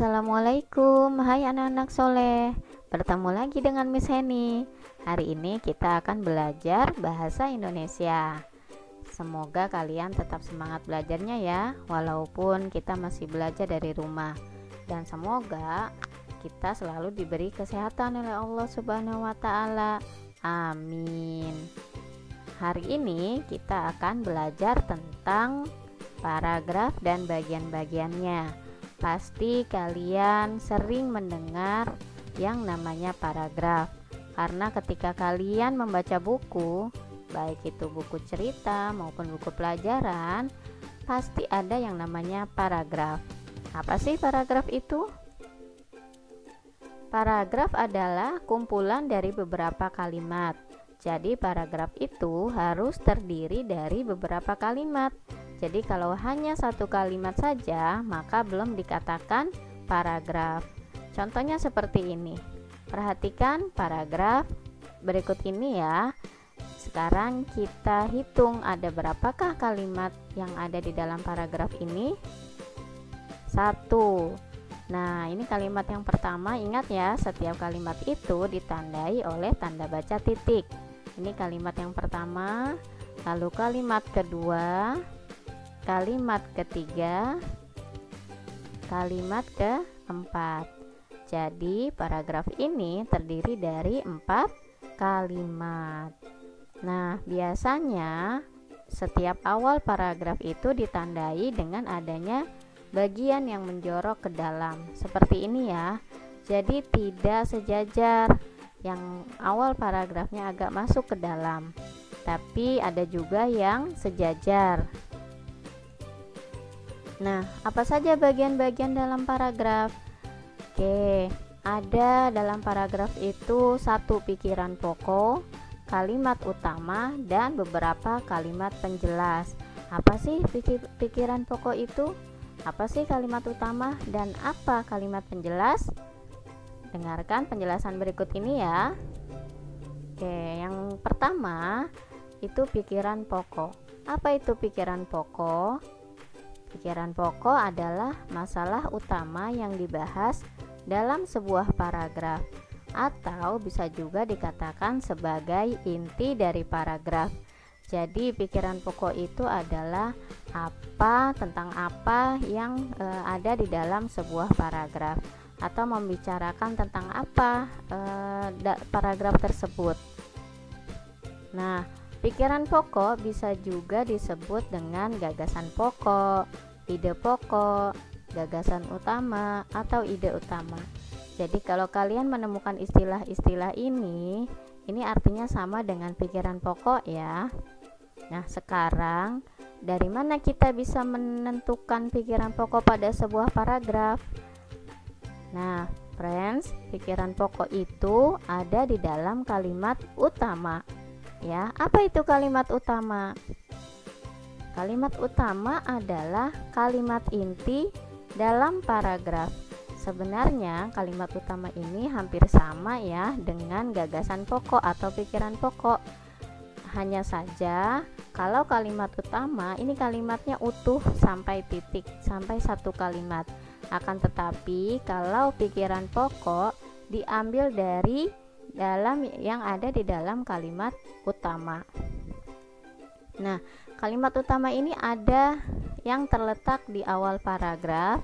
Assalamualaikum, hai anak-anak soleh. Bertemu lagi dengan Miss Heni. Hari ini kita akan belajar bahasa Indonesia. Semoga kalian tetap semangat belajarnya ya, walaupun kita masih belajar dari rumah. Dan semoga kita selalu diberi kesehatan oleh Allah Subhanahu wa Ta'ala. Amin. Hari ini kita akan belajar tentang paragraf dan bagian-bagiannya. Pasti kalian sering mendengar yang namanya paragraf, karena ketika kalian membaca buku, baik itu buku cerita maupun buku pelajaran, pasti ada yang namanya paragraf. Apa sih paragraf itu? Paragraf adalah kumpulan dari beberapa kalimat. Jadi paragraf itu harus terdiri dari beberapa kalimat. Jadi kalau hanya satu kalimat saja, maka belum dikatakan paragraf. Contohnya seperti ini. Perhatikan paragraf berikut ini ya. Sekarang kita hitung ada berapakah kalimat yang ada di dalam paragraf ini? 1. Nah, ini kalimat yang pertama. Ingat ya, setiap kalimat itu ditandai oleh tanda baca titik. Ini kalimat yang pertama, lalu kalimat kedua, kalimat ketiga, kalimat keempat. Jadi paragraf ini terdiri dari 4 kalimat. Nah, biasanya setiap awal paragraf itu ditandai dengan adanya bagian yang menjorok ke dalam. Seperti ini ya. Jadi tidak sejajar, yang awal paragrafnya agak masuk ke dalam. Tapi ada juga yang sejajar. Nah, apa saja bagian-bagian dalam paragraf? Oke, ada dalam paragraf itu 1 pikiran pokok, kalimat utama, dan beberapa kalimat penjelas. Apa sih pikiran pokok itu? Apa sih kalimat utama? Dan apa kalimat penjelas? Dengarkan penjelasan berikut ini ya. Oke, yang pertama itu pikiran pokok. Apa itu pikiran pokok? Pikiran pokok adalah masalah utama yang dibahas dalam sebuah paragraf, atau bisa juga dikatakan sebagai inti dari paragraf. Jadi pikiran pokok itu adalah tentang apa yang ada di dalam sebuah paragraf, atau membicarakan tentang apa paragraf tersebut. Nah, pikiran pokok bisa juga disebut dengan gagasan pokok, ide pokok, gagasan utama, atau ide utama. Jadi kalau kalian menemukan istilah-istilah ini artinya sama dengan pikiran pokok ya. Nah, sekarang dari mana kita bisa menentukan pikiran pokok pada sebuah paragraf? Nah, friends, pikiran pokok itu ada di dalam kalimat utama. Ya, apa itu kalimat utama? Kalimat utama adalah kalimat inti dalam paragraf. Sebenarnya kalimat utama ini hampir sama ya dengan gagasan pokok atau pikiran pokok. Hanya saja kalau kalimat utama ini kalimatnya utuh sampai titik, sampai 1 kalimat. Akan tetapi kalau pikiran pokok diambil dari dalam yang ada di dalam kalimat utama. Nah, kalimat utama ini ada yang terletak di awal paragraf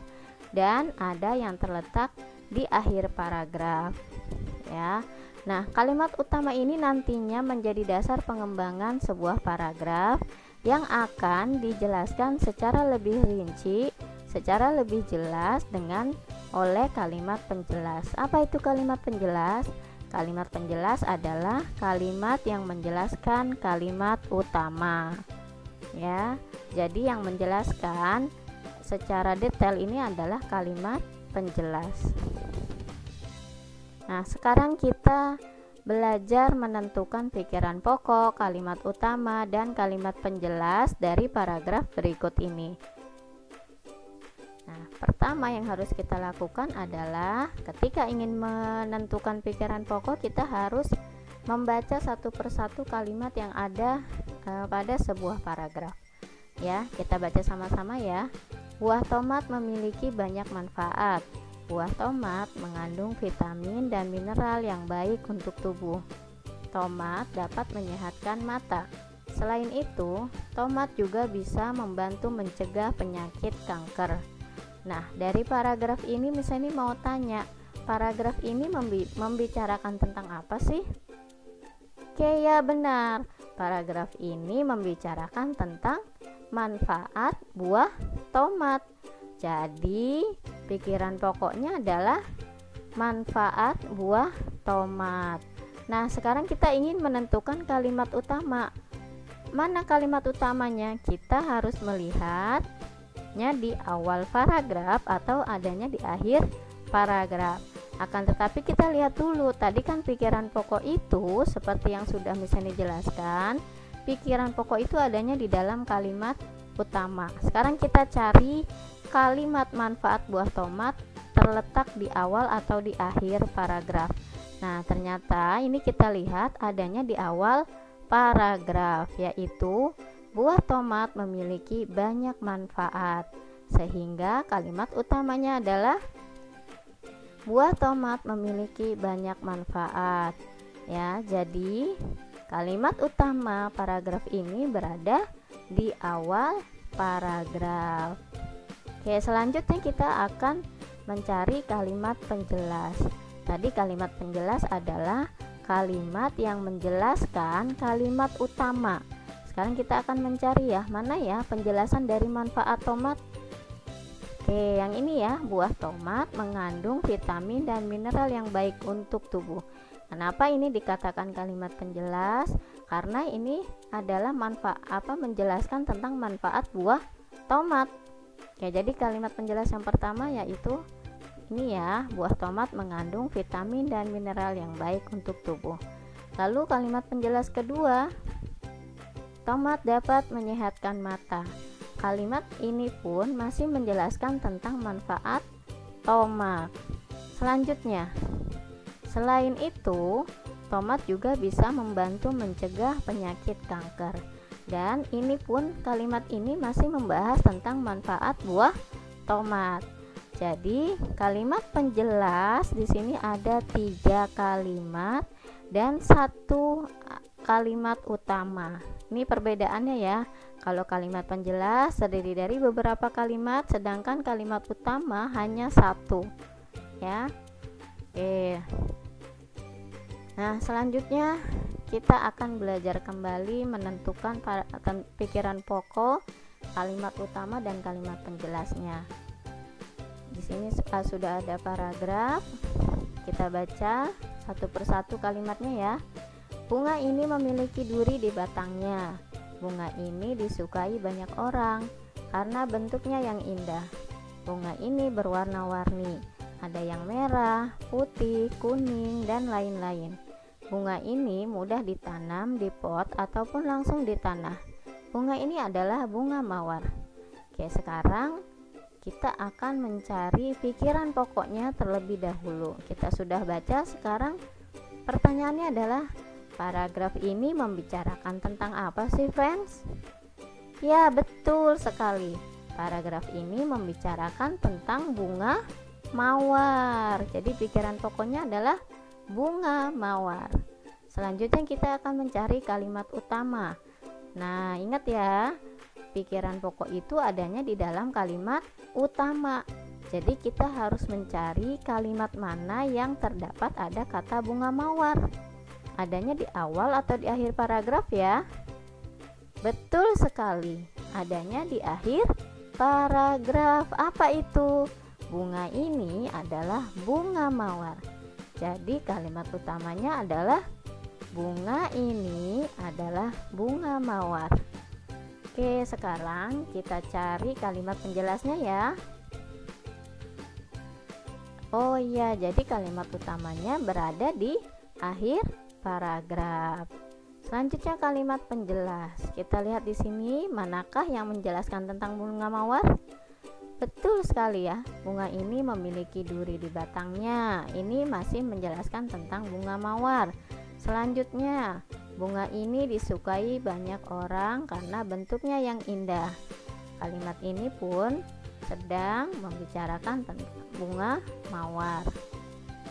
dan ada yang terletak di akhir paragraf ya. Nah, kalimat utama ini nantinya menjadi dasar pengembangan sebuah paragraf yang akan dijelaskan secara lebih rinci, secara lebih jelas oleh kalimat penjelas. Apa itu kalimat penjelas? Kalimat penjelas adalah kalimat yang menjelaskan kalimat utama. Ya, jadi yang menjelaskan secara detail ini adalah kalimat penjelas. Nah, sekarang kita belajar menentukan pikiran pokok, kalimat utama, dan kalimat penjelas dari paragraf berikut ini. Nah, pertama yang harus kita lakukan adalah ketika ingin menentukan pikiran pokok, kita harus membaca satu persatu kalimat yang ada pada sebuah paragraf. Ya, kita baca sama-sama ya. Buah tomat memiliki banyak manfaat. buah tomat mengandung vitamin dan mineral yang baik untuk tubuh. Tomat dapat menyehatkan mata. Selain itu, tomat juga bisa membantu mencegah penyakit kanker. Nah, dari paragraf ini misalnya mau tanya, paragraf ini membicarakan tentang apa sih? Oke, ya benar. Paragraf ini membicarakan tentang manfaat buah tomat. Jadi, pikiran pokoknya adalah manfaat buah tomat. Nah, sekarang kita ingin menentukan kalimat utama. Mana kalimat utamanya? Kita harus melihatnya di awal paragraf atau adanya di akhir paragraf. Akan tetapi kita lihat dulu, tadi kan pikiran pokok itu seperti yang sudah misalnya jelaskan, pikiran pokok itu adanya di dalam kalimat utama. Sekarang kita cari kalimat manfaat buah tomat terletak di awal atau di akhir paragraf. Nah, ternyata ini kita lihat adanya di awal paragraf, yaitu buah tomat memiliki banyak manfaat, sehingga kalimat utamanya adalah buah tomat memiliki banyak manfaat. Ya, jadi kalimat utama paragraf ini berada di awal paragraf. Oke, selanjutnya kita akan mencari kalimat penjelas. Tadi kalimat penjelas adalah kalimat yang menjelaskan kalimat utama. Sekarang kita akan mencari ya, mana ya penjelasan dari manfaat tomat. Oke, yang ini ya, buah tomat mengandung vitamin dan mineral yang baik untuk tubuh. Kenapa ini dikatakan kalimat penjelas? Karena ini adalah menjelaskan tentang manfaat buah tomat. Oke, jadi kalimat penjelas yang pertama yaitu ini ya, buah tomat mengandung vitamin dan mineral yang baik untuk tubuh. Lalu kalimat penjelas kedua, tomat dapat menyehatkan mata. Kalimat ini pun masih menjelaskan tentang manfaat tomat. Selanjutnya, selain itu, tomat juga bisa membantu mencegah penyakit kanker. Dan ini pun kalimat ini masih membahas tentang manfaat buah tomat. Jadi kalimat penjelas di sini ada 3 kalimat dan 1 kalimat utama. Ini perbedaannya ya. Kalau kalimat penjelas terdiri dari beberapa kalimat, sedangkan kalimat utama hanya 1. Ya. Oke. Nah, selanjutnya kita akan belajar kembali menentukan pikiran pokok, kalimat utama dan kalimat penjelasnya. Di sini sudah ada paragraf. Kita baca satu persatu kalimatnya ya. Bunga ini memiliki duri di batangnya. Bunga ini disukai banyak orang karena bentuknya yang indah. Bunga ini berwarna-warni. Ada yang merah, putih, kuning, dan lain-lain. Bunga ini mudah ditanam di pot ataupun langsung di tanah. Bunga ini adalah bunga mawar. Oke, sekarang kita akan mencari pikiran pokoknya terlebih dahulu. Kita sudah baca, sekarang pertanyaannya adalah paragraf ini membicarakan tentang apa sih, friends? Ya, betul sekali. Paragraf ini membicarakan tentang bunga mawar. Jadi pikiran pokoknya adalah bunga mawar. Selanjutnya kita akan mencari kalimat utama. Nah, ingat ya, pikiran pokok itu adanya di dalam kalimat utama. Jadi kita harus mencari kalimat mana yang terdapat ada kata bunga mawar. Adanya di awal atau di akhir paragraf ya? Betul sekali, adanya di akhir paragraf. Apa itu? Bunga ini adalah bunga mawar. Jadi kalimat utamanya adalah bunga ini adalah bunga mawar. Oke, sekarang kita cari kalimat penjelasnya ya. Oh iya, jadi kalimat utamanya berada di akhir paragraf. Selanjutnya kalimat penjelas. Kita lihat di sini, manakah yang menjelaskan tentang bunga mawar? Betul sekali ya, bunga ini memiliki duri di batangnya. Ini masih menjelaskan tentang bunga mawar. Selanjutnya, bunga ini disukai banyak orang karena bentuknya yang indah. Kalimat ini pun sedang membicarakan tentang bunga mawar.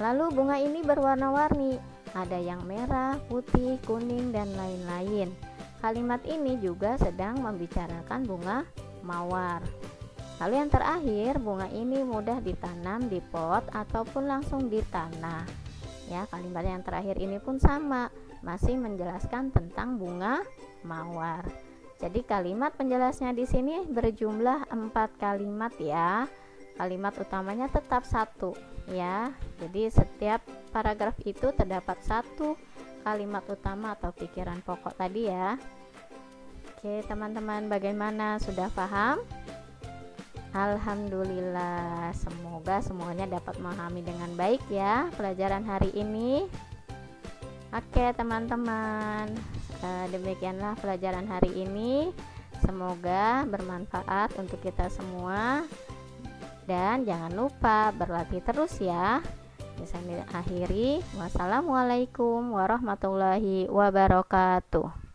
Lalu bunga ini berwarna-warni, ada yang merah, putih, kuning, dan lain-lain. Kalimat ini juga sedang membicarakan bunga mawar. Lalu yang terakhir, bunga ini mudah ditanam di pot ataupun langsung di tanah. Ya, kalimat yang terakhir ini pun sama, masih menjelaskan tentang bunga mawar. Jadi kalimat penjelasnya di sini berjumlah 4 kalimat ya. Kalimat utamanya tetap satu ya. Jadi setiap paragraf itu terdapat satu kalimat utama atau pikiran pokok tadi ya. Oke teman-teman, bagaimana, sudah paham? Alhamdulillah, semoga semuanya dapat memahami dengan baik ya pelajaran hari ini. Oke teman-teman, demikianlah pelajaran hari ini. Semoga bermanfaat untuk kita semua. Dan jangan lupa berlatih terus ya. Bisa akhiri. Wassalamualaikum warahmatullahi wabarakatuh.